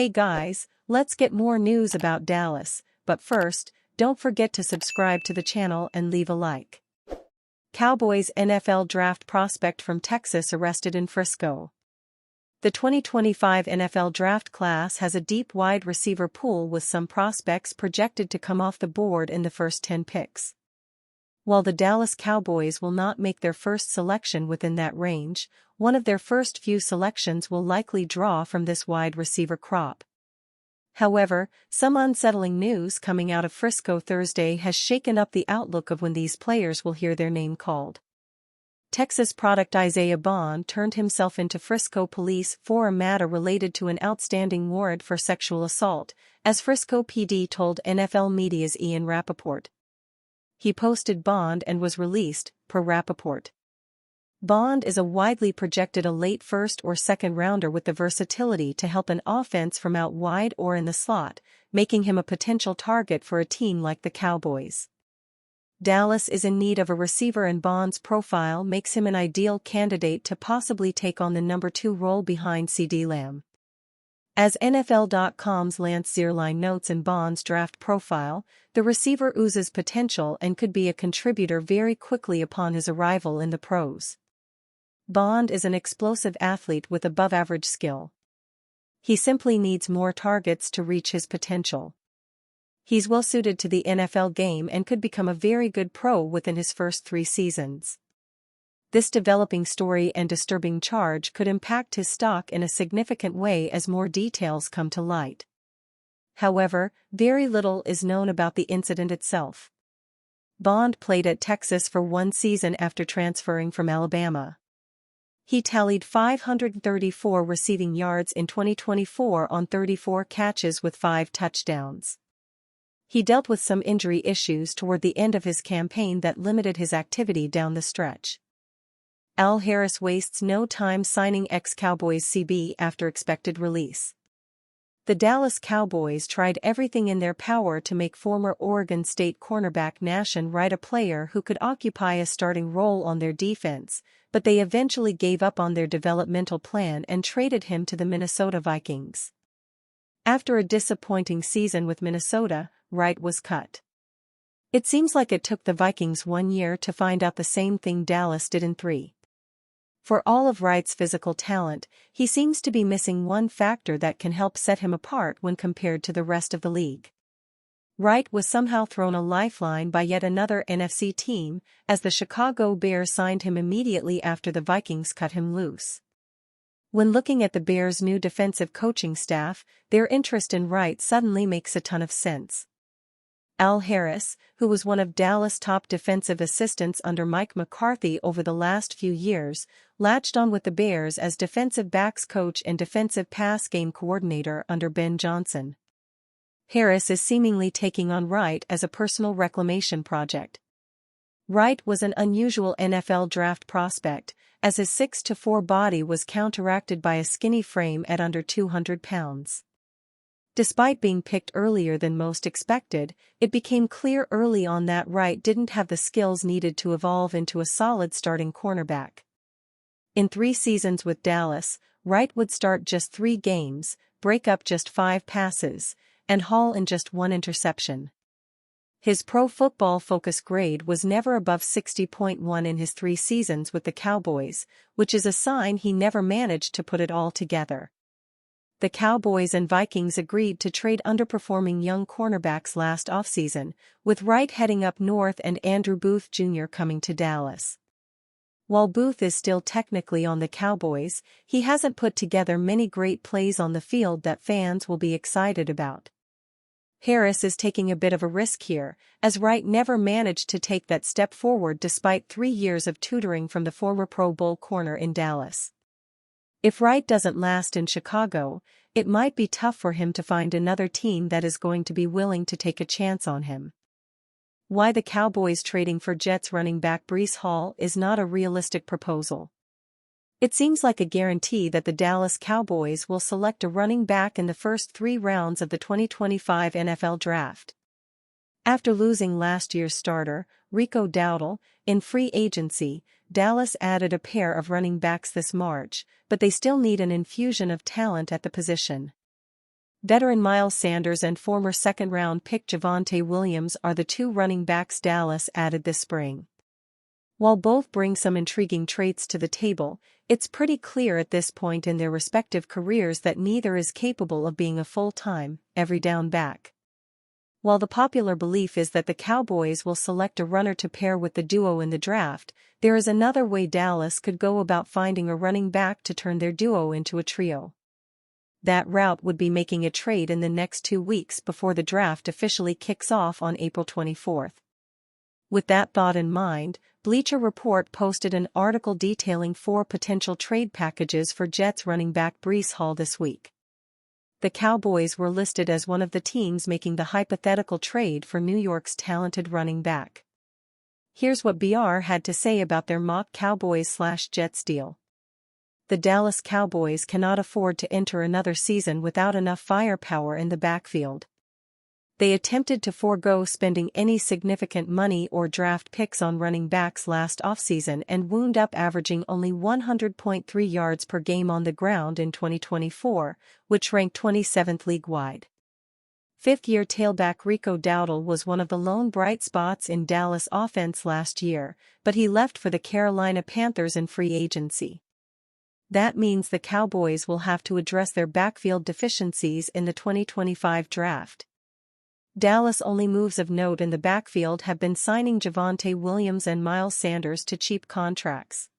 Hey guys, let's get more news about Dallas, but first, don't forget to subscribe to the channel and leave a like. Cowboys NFL draft prospect from Texas arrested in Frisco. The 2025 NFL draft class has a deep wide receiver pool with some prospects projected to come off the board in the first 10 picks. While the Dallas Cowboys will not make their first selection within that range, one of their first few selections will likely draw from this wide receiver crop. However, some unsettling news coming out of Frisco Thursday has shaken up the outlook of when these players will hear their name called. Texas product Isaiah Bond turned himself into Frisco police for a matter related to an outstanding warrant for sexual assault, as Frisco PD told NFL Media's Ian Rappaport. He posted bond and was released, per Rappaport. Bond is a widely projected a late first or second rounder with the versatility to help an offense from out wide or in the slot, making him a potential target for a team like the Cowboys. Dallas is in need of a receiver and Bond's profile makes him an ideal candidate to possibly take on the number 2 role behind CeeDee Lamb. As NFL.com's Lance Zierlein notes in Bond's draft profile, the receiver oozes potential and could be a contributor very quickly upon his arrival in the pros. Bond is an explosive athlete with above-average skill. He simply needs more targets to reach his potential. He's well-suited to the NFL game and could become a very good pro within his first 3 seasons. This developing story and disturbing charge could impact his stock in a significant way as more details come to light. However, very little is known about the incident itself. Bond played at Texas for 1 season after transferring from Alabama. He tallied 534 receiving yards in 2024 on 34 catches with 5 touchdowns. He dealt with some injury issues toward the end of his campaign that limited his activity down the stretch. Al Harris wastes no time signing ex-Cowboys CB after expected release. The Dallas Cowboys tried everything in their power to make former Oregon State cornerback Nashon Wright a player who could occupy a starting role on their defense, but they eventually gave up on their developmental plan and traded him to the Minnesota Vikings. After a disappointing season with Minnesota, Wright was cut. It seems like it took the Vikings 1 year to find out the same thing Dallas did in 3. For all of Wright's physical talent, he seems to be missing one factor that can help set him apart when compared to the rest of the league. Wright was somehow thrown a lifeline by yet another NFC team, as the Chicago Bears signed him immediately after the Vikings cut him loose. When looking at the Bears' new defensive coaching staff, their interest in Wright suddenly makes a ton of sense. Al Harris, who was one of Dallas' top defensive assistants under Mike McCarthy over the last few years, latched on with the Bears as defensive backs coach and defensive pass game coordinator under Ben Johnson. Harris is seemingly taking on Wright as a personal reclamation project. Wright was an unusual NFL draft prospect, as his 6'4" body was counteracted by a skinny frame at under 200 pounds. Despite being picked earlier than most expected, it became clear early on that Wright didn't have the skills needed to evolve into a solid starting cornerback. In 3 seasons with Dallas, Wright would start just 3 games, break up just 5 passes, and haul in just 1 interception. His Pro Football Focus grade was never above 60.1 in his 3 seasons with the Cowboys, which is a sign he never managed to put it all together. The Cowboys and Vikings agreed to trade underperforming young cornerbacks last offseason, with Wright heading up north and Andrew Booth Jr. coming to Dallas. While Booth is still technically on the Cowboys, he hasn't put together many great plays on the field that fans will be excited about. Harris is taking a bit of a risk here, as Wright never managed to take that step forward despite 3 years of tutoring from the former Pro Bowl corner in Dallas. If Wright doesn't last in Chicago, it might be tough for him to find another team that is going to be willing to take a chance on him. Why the Cowboys trading for Jets running back Breece Hall is not a realistic proposal. It seems like a guarantee that the Dallas Cowboys will select a running back in the first 3 rounds of the 2025 NFL Draft. After losing last year's starter, Rico Dowdle, in free agency, Dallas added a pair of running backs this March, but they still need an infusion of talent at the position. Veteran Miles Sanders and former second-round pick Javonte Williams are the two running backs Dallas added this spring. While both bring some intriguing traits to the table, it's pretty clear at this point in their respective careers that neither is capable of being a full-time, every-down back. While the popular belief is that the Cowboys will select a runner to pair with the duo in the draft, there is another way Dallas could go about finding a running back to turn their duo into a trio. That route would be making a trade in the next 2 weeks before the draft officially kicks off on April 24. With that thought in mind, Bleacher Report posted an article detailing 4 potential trade packages for Jets running back Breece Hall this week. The Cowboys were listed as one of the teams making the hypothetical trade for New York's talented running back. Here's what BR had to say about their mock Cowboys/Jets deal. The Dallas Cowboys cannot afford to enter another season without enough firepower in the backfield. They attempted to forego spending any significant money or draft picks on running backs last offseason and wound up averaging only 100.3 yards per game on the ground in 2024, which ranked 27th league-wide. Fifth-year tailback Rico Dowdle was one of the lone bright spots in Dallas offense last year, but he left for the Carolina Panthers in free agency. That means the Cowboys will have to address their backfield deficiencies in the 2025 draft. Dallas' only moves of note in the backfield have been signing Javonte Williams and Miles Sanders to cheap contracts.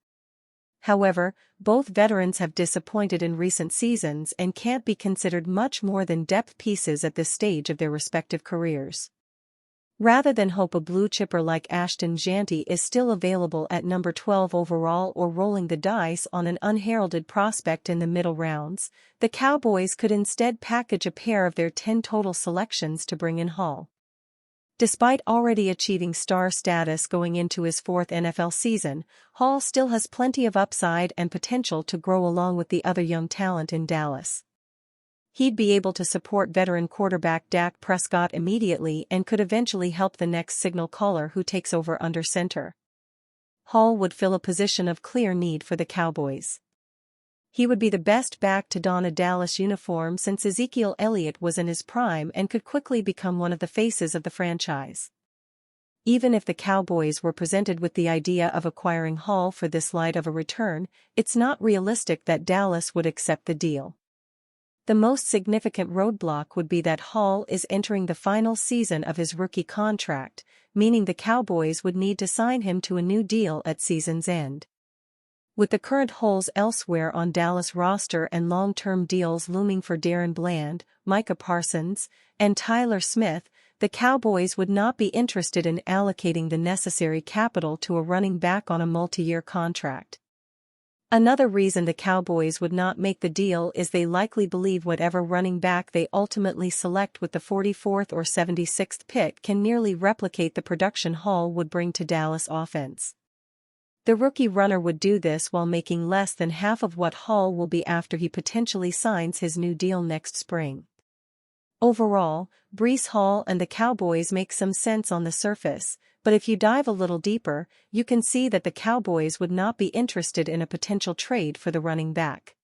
However, both veterans have disappointed in recent seasons and can't be considered much more than depth pieces at this stage of their respective careers. Rather than hope a blue chipper like Ashton Jeanty is still available at number 12 overall or rolling the dice on an unheralded prospect in the middle rounds, the Cowboys could instead package a pair of their 10 total selections to bring in Hall. Despite already achieving star status going into his 4th NFL season, Hall still has plenty of upside and potential to grow along with the other young talent in Dallas. He'd be able to support veteran quarterback Dak Prescott immediately and could eventually help the next signal caller who takes over under center. Hall would fill a position of clear need for the Cowboys. He would be the best back to don a Dallas uniform since Ezekiel Elliott was in his prime and could quickly become one of the faces of the franchise. Even if the Cowboys were presented with the idea of acquiring Hall for this light of a return, it's not realistic that Dallas would accept the deal. The most significant roadblock would be that Hall is entering the final season of his rookie contract, meaning the Cowboys would need to sign him to a new deal at season's end. With the current holes elsewhere on Dallas' roster and long-term deals looming for Darren Bland, Micah Parsons, and Tyler Smith, the Cowboys would not be interested in allocating the necessary capital to a running back on a multi-year contract. Another reason the Cowboys would not make the deal is they likely believe whatever running back they ultimately select with the 44th or 76th pick can nearly replicate the production Hall would bring to Dallas offense. The rookie runner would do this while making less than half of what Hall will be after he potentially signs his new deal next spring. Overall, Breece Hall and the Cowboys make some sense on the surface, but if you dive a little deeper, you can see that the Cowboys would not be interested in a potential trade for the running back.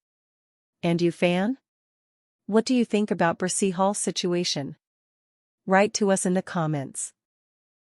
And you, fan? What do you think about Breece Hall's situation? Write to us in the comments.